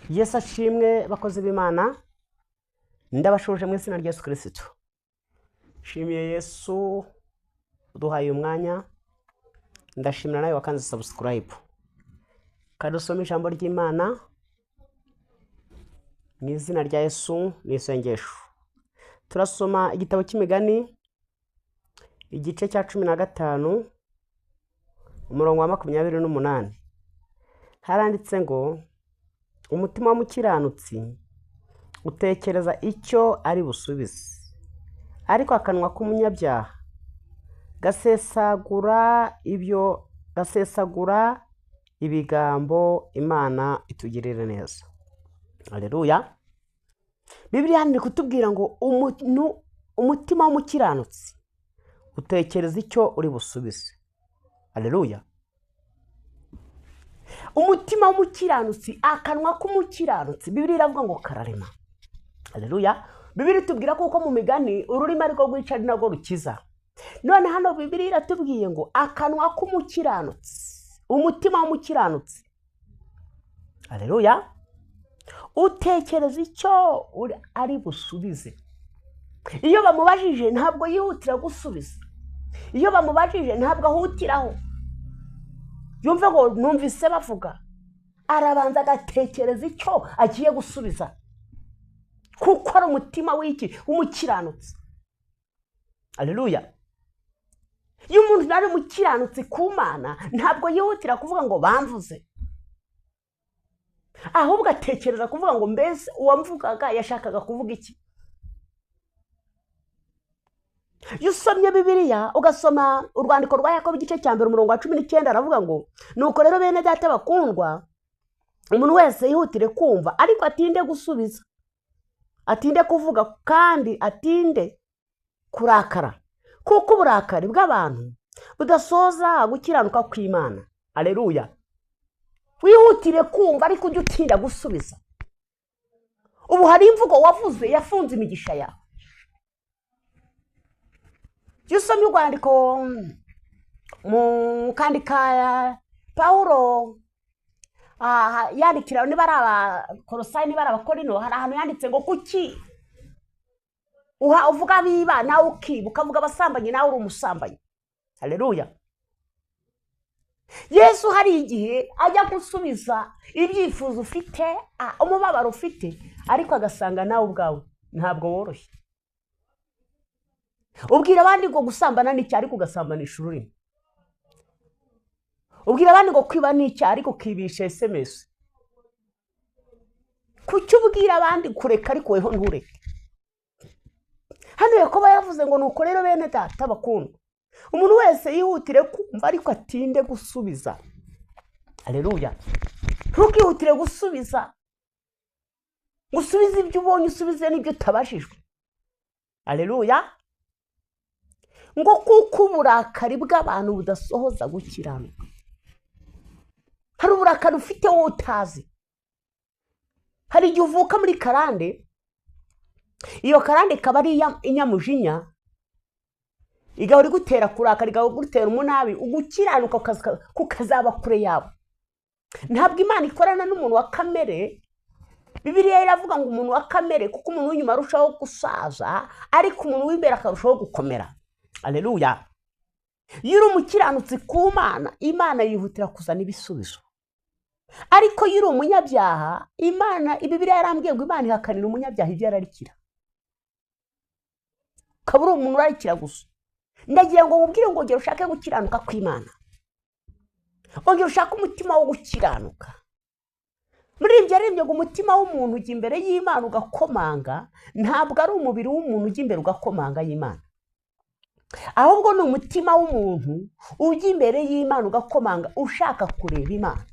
Yesu ashimwe bakozi b'Imana, ndabashuje mu izina rya Yesu Kristo. Shimiye Yesu uduhaye umwanya, ndashimira nawe wakanze subscribe. Kadusoma ijambo ry'Imana mu izina rya Yesu n'isengesho. Turasoma igitabo cy'imigani igice cya 15 umurongo wa 28. Haranditse ngo umutima w'umukiranutsi utekereza icyo ari busubize, ariko akanwa k'umunyabyaha gasesagura ibigambo. Imana itugirire neza. Haleluya. Bibiliya ni kutubwira ngo umutima w'umukiranutsi utekereza icyo uri busubize. Haleluya. Umutima w'umukiranutsi, akanwa k'umukiranutsi, Bibiliya iravuga ngo kararema. Haleluya. Bibiliya itubwira kuko mu migani ururimi ariko rwica ari narwo rukiza. None hano Bibiliya iratubwiye ngo akanwa k'umukiranutsi, umutima w'umukiranutsi, haleluya, utekereza icyo ari busubize. Iyo bamubajije ntabwo yihutira gusubiza, iyo bamubajije ntabwo ahutiraho. Yumve ngo numvise bavuga, arabanza agatekereza icyo agiye gusubiza, kuko ari umutima w'umukiranutsi. Haleluya. Iyo umuntu ari umukiranutsi ku Mana ntabwo yihutira kuvuga ngo bamvuze, ahubwo atekereza kuvuga ngo mbese uwamvugaga yashakaga kuvuga iki. Iyo usomye Bibiliya ugasoma urwandiko rwa Yakobo igice cya 1 umurongo wa 19, aravuga ngo nuko rero bene data bakundwa, umuntu wese yihutire kumva ariko atinde gusubiza, atinde kuvuga kandi atinde kurakara, kuko uburakari bw'abantu budasoza gukiranuka kw'Imana. Haleluya. Wihutire kumva ariko ujye utinda gusubiza. Ubu hari imvugo wavuze yafunze imigisha yawe. Yusomye urwandiko mu kandika Paulo yandikira niba ari Abakolosayi niba ari Abakorino, hari ahantu yanditse ngo kuki uvuga biba nawe ukibuka, uvuga abasambanyi nawe uri umusambanyi. Haleluya. Yesu hari igihe ajya gusubiza ibyifuzo ufite, umubabaro ufite, ariko agasanga nawe ubwawe ntabwo woroshye. Ubwira abandi ngo gusambana n'icyaha ariko ugasambanisha ururimi. Ubwira abandi ngo kwiba n'icyaha ariko ukibisha SMS. Kuki ubwira abandi kureka ariko weho ntureke? Hano Yakobo yavuze ngo nuko rero bene data bakundwa, umuntu wese yihutire kumva ariko atinde gusubiza. Haleluya. Ntukihutire gusubiza, gusubiza ibyo ubonye, usubize n'ibyo utabashijwe. Haleluya. Ngo kuko uburakari bw'abantu budasohoza gukiranuka. Hari uburakari ufite wowe utazi. Hari igihe uvuka muri karande, iyo karande ikaba ari inyamujinya, igahora igutera kurakara, igahora igutera umunabi, ugukiranuka kukazaba kure yawe. Ntabwo Imana ikorana n'umuntu wa kamere. Bibiliya iravuga ngo umuntu wa kamere kuko umuntu w'inyuma arushaho gusaza, ariko umuntu w'imbere akarushaho gukomera. Haleluya. Iyo uri umukiranutsi ku Mana, Imana yihutira kuzana ibisubizo. Ariko iyo uri umunyabyaha, Bibiliya yarambwiye ngo Imana ihakanira umunyabyaha ibyo ararikira. Ukaba uri umuntu urarikira gusa. Ndagira ngo nkubwire ngo ongera ushake gukiranuka kw'Imana, ongera ushake umutima wo gukiranuka. Muri ibyo arembye ngo umutima w'umuntu ujya imbere y'Imana ugakomanga, ntabwo ari umubiri w'umuntu ujya imbere ugakomanga y'Imana, ahubwo ni umutima w'umuntu ujya imbere y'Imana ugakomanga ushaka kureba Imana.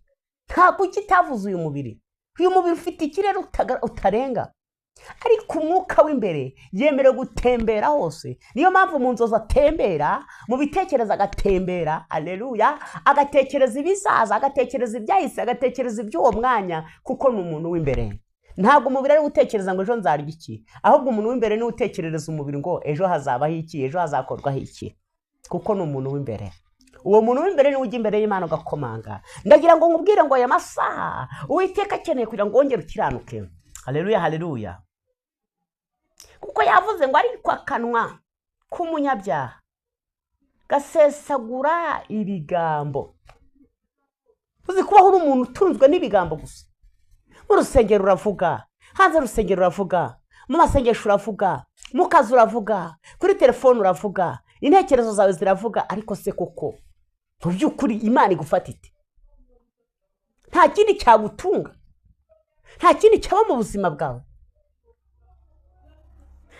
Ntabwo kitavuze uyu mubiri ufite ikirere utarenga, ariko umwuka w'imbere yemerewe gutembera hose. Niyo mpamvu mu nzozi atembera, mu bitekerezo agatembera. Haleluya. Agatekereza ibizaza, agatekereza ibyahise, agatekereza iby'uwo mwanya, kuko ni umuntu w'imbere. Ntabwo umubiri ari gutekereza ngo ejo nzarya iki, ahubwo umuntu w'imbere ni utekerereza umubiri ngo ejo hazabaho iki, ejo hazakorwaho iki, kuko ni umuntu w'imbere. uwo muntu w'imbere niwe ujya imbere y'Imana ugakomanga. Ndagira ngo nkubwire ngo aya masaha Uwiteka akeneye kugira ngo wongere ukiranuke. Haleluya, haleluya. Kuko yavuze ngo ariko akanwa k'umunyabyaha gasesagura ibigambo. Uzi kubaho uri umuntu utunzwe n'ibigambo gusa. Mu rusengero uravuga, hanze urusengero uravuga, mu masengesho uravuga, mu kazi uravuga, kuri telefone uravuga, intekerezo zawe ziravuga. Ariko se koko mu by'ukuri Imana igufata ite? Nta kindi cyagutunga, nta kindi cyaba mu buzima bwawe.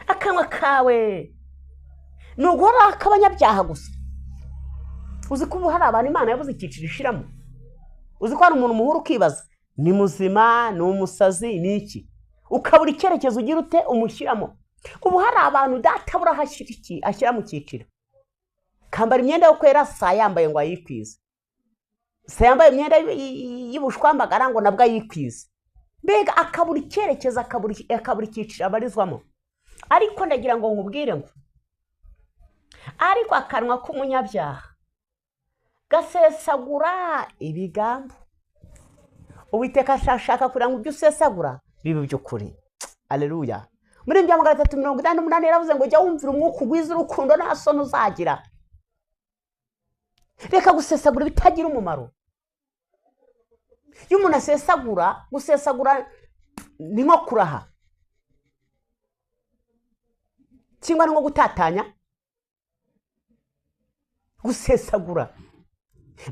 Akanwa kawe ni uguhora k'abanyabyaha gusa. Uzi ko ubu hari abantu Imana yabuze icyiciro ishiramo. Uzi ko hari umuntu muhura ukibaza ni muzima, ni umusazi, ni iki? Ukabura icyerekezo ugira ute umushyiramo. Ubu hari abantu databura ashyira mu cyiciro. Kambara imyenda yo kwera, saa yambaye ngo ayikwize. Saa yambaye imyenda y'ubushwambagara ngo nabwo ayikwize. Mbega akabura icyerekezo, akabura icyiciro abarizwamo. Ariko ndagira ngo nkubwire ngo ariko akanwa k'umunyabyaha gasesagura ibigambo. Uwiteka ashaka kugira ngo ibyo usesagura bibe by'ukuri. Haleluya. Muri Migani 3:88 yaravuze ngo jya wumvira umwuka ugwiza urukundo nta soni uzagira. Reka gusesagura bitagira umumaro. Iyo umuntu asesagura, gusesagura ni nko kuraha cyangwa ni nko gutatanya. Gusesagura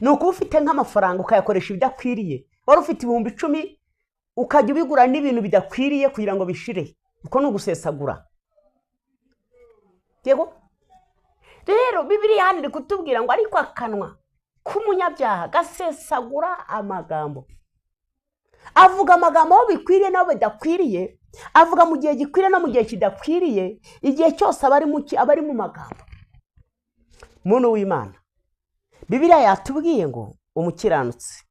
ni ukuba ufite nk'amafaranga ukayakoresha ibidakwiriye. Wari ufite 10,000 ukajya ubigura n'ibintu bidakwiriye kugira ngo bishire. Uko ni ugusesagura. Yego rero Bibiliya hano iri kutubwira ngo ariko akanwa k'umunyabyaha gasesagura amagambo. Avuga amagambo aho bikwiriye n'aho bidakwiriye. Avuga mu gihe gikwiriye no mu gihe kidakwiriye. Igihe cyose abari mu magambo. Muntu w'Imana, Bibiliya yatubwiye ngo umukiranutsi,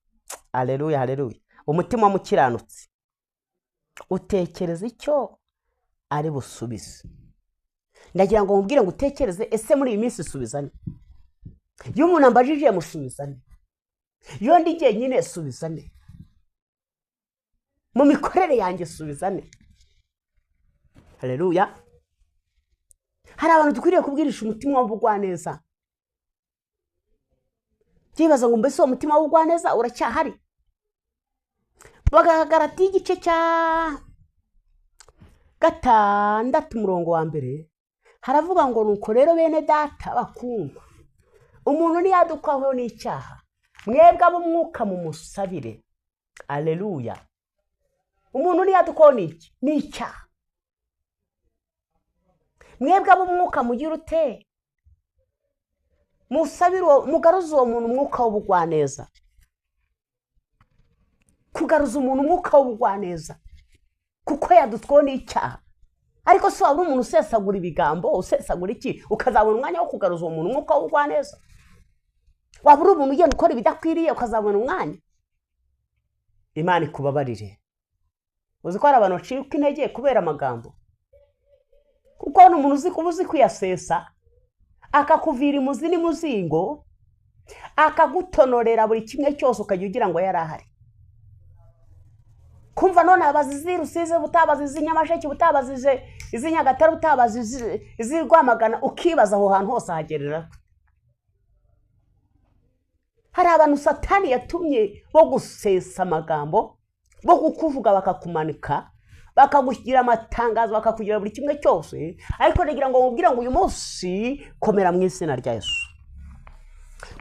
haleluya, haleluya, umutima w'umukiranutsi utekereza icyo ari busubize. Ndagira ngo nkubwire ngo utekereze, ese muri iyi minsi subizane. Iyo umuntu ambajije musubizane. Iyo ndi gihe nyine subizane. Mu mikorere yanjye subizane. Haleluya. Hari abantu dukwiriye kubwirisha umutima w'ubugwaneza. Kibaza ngo mbese uwo mutima w'ubugwaneza uracyahari? Bagahagarati igice cya 6:1 haravuga ngo nuko rero bene data bakundwa, umuntu niyadukwaho n'icyaha, mwebwe ab'umwuka mumusabire. Haleluya. Umuntu niyadukwaho n'icyaha, mwebwe ab'umwuka mugira ute? Musabire, mugaruza uwo muntu umwuka w'ubugwaneza. Kugaruza umuntu umwuka w'ubugwaneza kuko yadutwaho n'icyaha. Ariko se waba umuntu usesagura ibigambo, usesagura iki ukazabona umwanya wo kugaruza uwo muntu umwuka w'ubugwaneza? Waba uri umuntu ugenda ukora ibidakwiriye ukazabona umwanya? Imana ikubabarire. Uzi ko hari abantu bacika intege kubera amagambo. Kuko ni umuntu uzi kuyasesa, akakuvira imuzi n'imuzingo, akagutonorera buri kimwe cyose ukajya ugira ngo yari ahari. Kumva none abazizi Rusizi, butabaza iz'inyamasheke, butabaza iz'Inyagatare, butabaza iz'Rwamagana, ukibaza aho hantu hose hagerera. Hari abantu Satani yatumye bo gusesa amagambo, bo kukuvuga bakakumanika, bakagugira amatangazo, bakakugira buri kimwe cyose. Ariko nagira ngo mubwire ngo uyu munsi komera mu izina rya Yesu.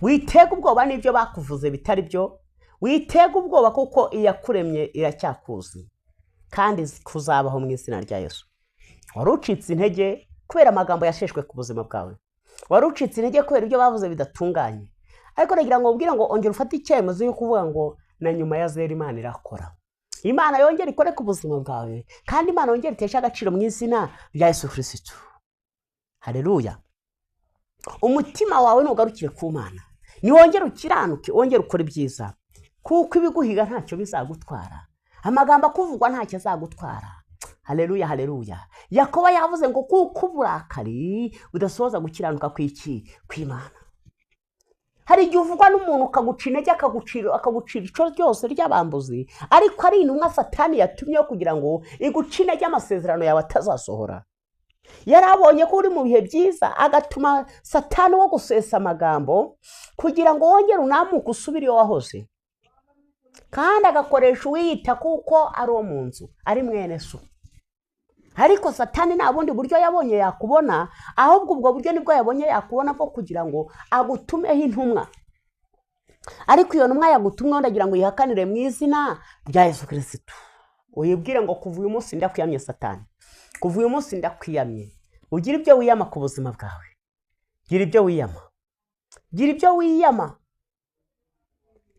Witega ubwoba n'ibyo bakuvuze bitari byo. Witega ubwoba kuko iyakuremye iracyakuzi kandi kuzabaho mu izina rya Yesu. Warucitse intege kubera amagambo yasheshwe ku buzima bwawe. Warucitse intege kubera ibyo bavuze bidatunganye. Ariko nagira ngo mubwire ngo ongera ufate icyemezo yo kuvuga ngo na nyuma ya zero Imana irakora. Imana yongera ikore ku buzima bwawe kandi Imana yongera itesha agaciro mu izina rya Yesu Kristo. Haleluya. Umutima wawe nugarukire ku Mana. Ni wongera ukiranuke, wongera ukora ibyiza. Kuko ibiguhiga ntacyo bizagutwara. Amagambo akuvugwa ntacyo azagutwara. Haleluya, haleluya. Yakobo yavuze ngo kuko uburakari budasoza gukiranuka kw'Imana. hari igihe uvugwa n'umuntu ukaguca intege akagucira icyo ryose ry'abambuzi, ariko ari intumwa Satani yatumyeho kugira ngo iguce intege amasezerano yawe atazasohora. yari abonye ko uri mu bihe byiza, agatuma Satani wo gusesa amagambo kugira ngo wongere unamuke usubire iyo wahoze, kandi agakoresha uwiyita kuko ari uwo mu nzu, ari mwene so. ariko Satani nta bundi buryo yabonye yakubona, ahubwo ubwo buryo nibwo yabonye yakubona bwo kugira ngo agutumeho intumwa. ariko iyo ntumwa yagutumweho ndagira ngo yihakanire mu izina rya Yesu Kristo, uyibwire ngo kuva uyu munsi ndakwiyamye Satani, kuva uyu munsi ndakwiyamye. ugira ibyo wiyama ku buzima bwawe, gira ibyo wiyama, gira ibyo wiyama.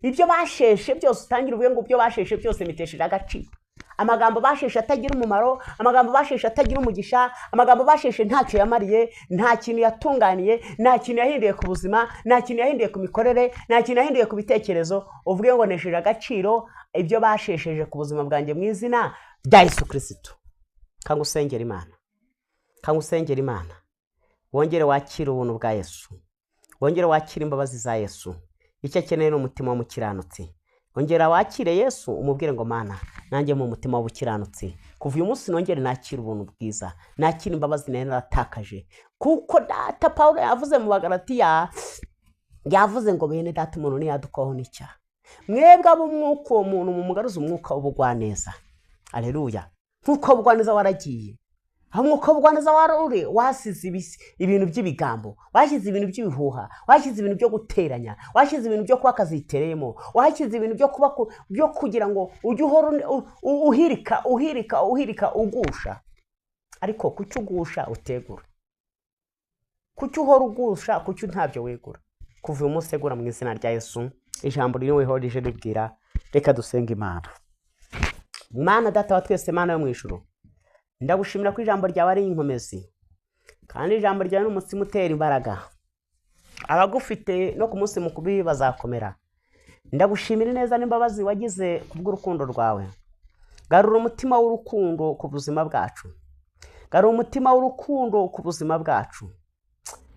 ibyo basheshe byose utangira uvuye ngo ibyo basheshe byose mitesheje agaciro. amagambo basheshe atagira umumaro, amagambo basheshe atagira umugisha, amagambo basheshe ntacyo yamariye, nta kintu yatunganiye, nta kintu yahinduye ku buzima, nta kintu yahinduye ku mikorere, nta kintu yahinduye ku bitekerezo. uvuge ngo nesheje agaciro ibyo bashesheje ku buzima bwanjye mu izina rya Yesu Kristo. Kanga usengera Imana, kanga usengera Imana, wongere wakire ubuntu bwa Yesu, wongere wakire imbabazi za Yesu. icyo akeneye ni umutima w'umukiranutsi. ongera wakire Yesu, umubwire ngo Mana nanjye mu mutima w'ubukiranutsi, kuva uyu munsi nongere nakire ubuntu bwiza, nakire imbabazi nari naratakaje. kuko data Pawulo yavuze mu Bagalatiya, yavuze ngo bene data umuntu niyadukoho n'icyaha, mwebwe ab'umwuka uwo muntu mumugaruze umwuka w'ubugwaneza. Aleluya. nk'uko ubugwaneza waragiye, aho umwuka w'ubugwaneza waruri wasize ibintu by'ibigambo, washyize ibintu by'ibihuha, washyize ibintu byo guteranya, washyize ibintu byo kuba akazitereyemo, washyize ibintu byo kugira ngo ujye uhora uhirika ugusha. ariko kuki ugusha utegura? kuki uhora ugusha? kuki ntabyo wegura? kuva uyu munsi egura mu izina rya Yesu. ijambo ririho rije ribwira, reka dusenga Imana. Mana data wa twese, Mana yo mu ijuru, ndagushimira ko ijambo ryawe ari inkomezi, kandi ijambo ryawe ni umutsima utera imbaraga. abagufite no ku munsi mukuru bazakomera. ndagushimira neza n'imbabazi wagize kubw'urukundo rwawe. garura umutima w'urukundo ku buzima bwacu, garura umutima w'urukundo ku buzima bwacu.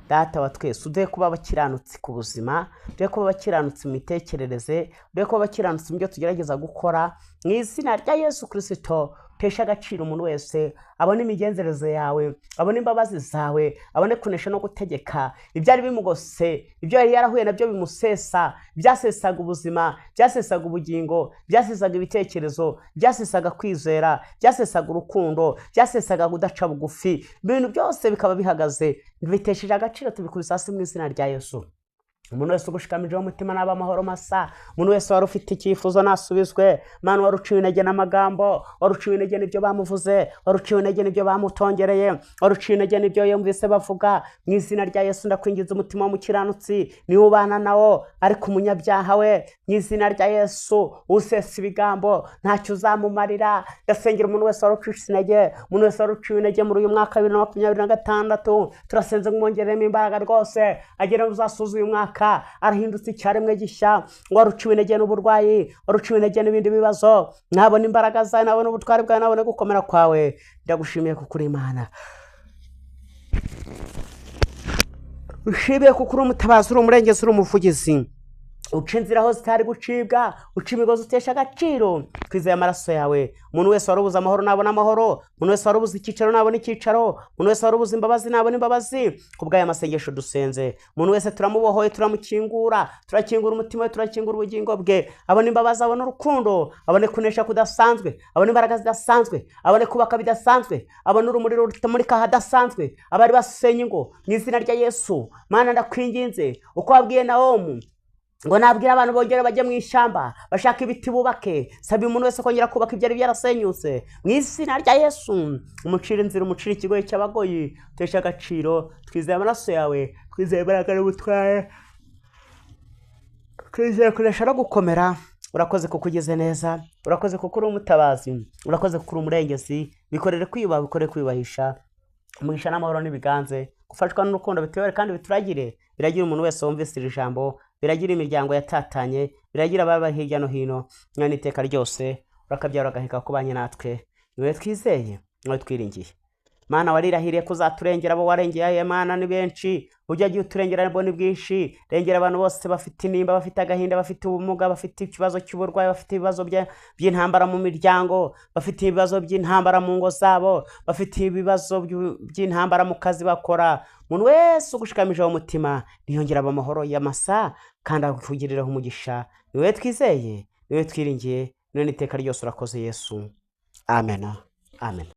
data wa twese, uduhe kuba abakiranutsi ku buzima, uduhe kuba abakiranutsi mu mitekerereze, uduhe kuba abakiranutsi mu byo tugerageza gukora, mu izina rya Yesu Kristo. tesha agaciro umuntu wese, abone imigenzereze yawe, abone imbabazi zawe, abone kunesha no gutegeka. ibyari bimugose, ibyo yari yarahuye nabyo bimusesa, byasesaga ubuzima, byasesaga ubugingo, byasesaga ibitekerezo, byasesaga kwizera, byasesaga urukundo, byasesaga kudaca bugufi, ibintu byose bikaba bihagaze, bitesheje agaciro. tubikubise hasi mu izina rya Yesu. umuntu wese ugushikamije umutima n'aba amahoro masa, umuntu wese wari ufite icyifuzo nasubizwe. Mana waruciwe intege n'amagambo, waruciwe intege n'ibyo bamuvuze, waruciwe intege n'ibyo bamutongereye, waruciwe intege n'ibyo yumvise bavuga. mu izina rya Yesu ndakwingiza umutima w'umukiranutsi niwe ubana nawo, ariko umunyabyaha we mu izina rya Yesu usesa ibigambo ntacyo uzamumarira. ndasengera umuntu wese waruciwe intege, umuntu wese waruciwe intege muri uyu mwaka 2026, turasenze kumwongeremo imbaraga rwose, agera uzasuza uyu mwaka arahindutse icyaremwe gishya. waruciwe intege n'uburwayi, waruciwe intege n'ibindi bibazo, nabona imbaraga zawe, nabona ubutwari bwawe, nabona gukomera kwawe. ndagushimiye kuko uri Imana, ushimiye kuko uri umutabazi, uri umurengezi, uri umuvugizi. uca inzira aho zitari gucibwa, uca imigozi utesha agaciro. twizeye amaraso yawe. umuntu wese warubuze amahoro nabona amahoro, umuntu wese warubuze icyicaro nabona icyicaro, umuntu wese warubuze imbabazi nabona imbabazi. kubw'aya masengesho dusenze, umuntu wese turamubohoye, turamukingura, turakingura umutima we, turakingura ubugingo bwe. abone imbabazi, abone urukundo, abone kunesha kudasanzwe, abone imbaraga zidasanzwe, abone kubaka bidasanzwe, abone urumuri rutamurika hadasanzwe, abari basenye ingo mu izina rya Yesu. Mana ndakwinginze uko wabwiye Nawomi ngo nabwira abantu bongere bajye mu ishyamba bashaka ibiti bubake, sabi umuntu wese kongera kubaka ibyari byarasenyutse mu izina rya Yesu. umucira inzira, umucira ikigoyi cy'abagoyi, tesha agaciro. twizeye amaraso yawe, twizeye imbaraga n'ubutware, twizeye kunesha no gukomera. urakoze kuko ugeze neza, urakoze kuko uri umutabazi, urakoze kuko uri umurengezi. bikorere kwiyubaha, bikorere kwiyubahisha, umugisha n'amahoro n'ibiganze, gufashwa n'urukundo bituyobore kandi bituragire. biragira umuntu wese wumvise iri jambo, biragira imiryango yatatanye, biragira ababa hirya no hino. mwana iteka ryose urakabyara agaheka kubanye natwe. niwe twizeye, niwe twiringiye. Mana warirahiriye kuzaturengera, abo warengeye Mana ni benshi, ujya agiye uturengera nabo ni bwinshi. Rengera abantu bose bafite inimba, bafite agahinda, bafite ubumuga, bafite ikibazo cy'uburwayi, bafite ibibazo by'intambara mu miryango, bafite ibibazo by'intambara mu ngo zabo, bafite ibibazo by'intambara mu kazi bakora. Umuntu wese ugushikamije mu mutima niyongera amahoro y'amasa kandi akugirireho umugisha. Niwe twizeye, niwe twiringiye, niwe n'iteka ryose urakoze Yesu. Amen. Amen.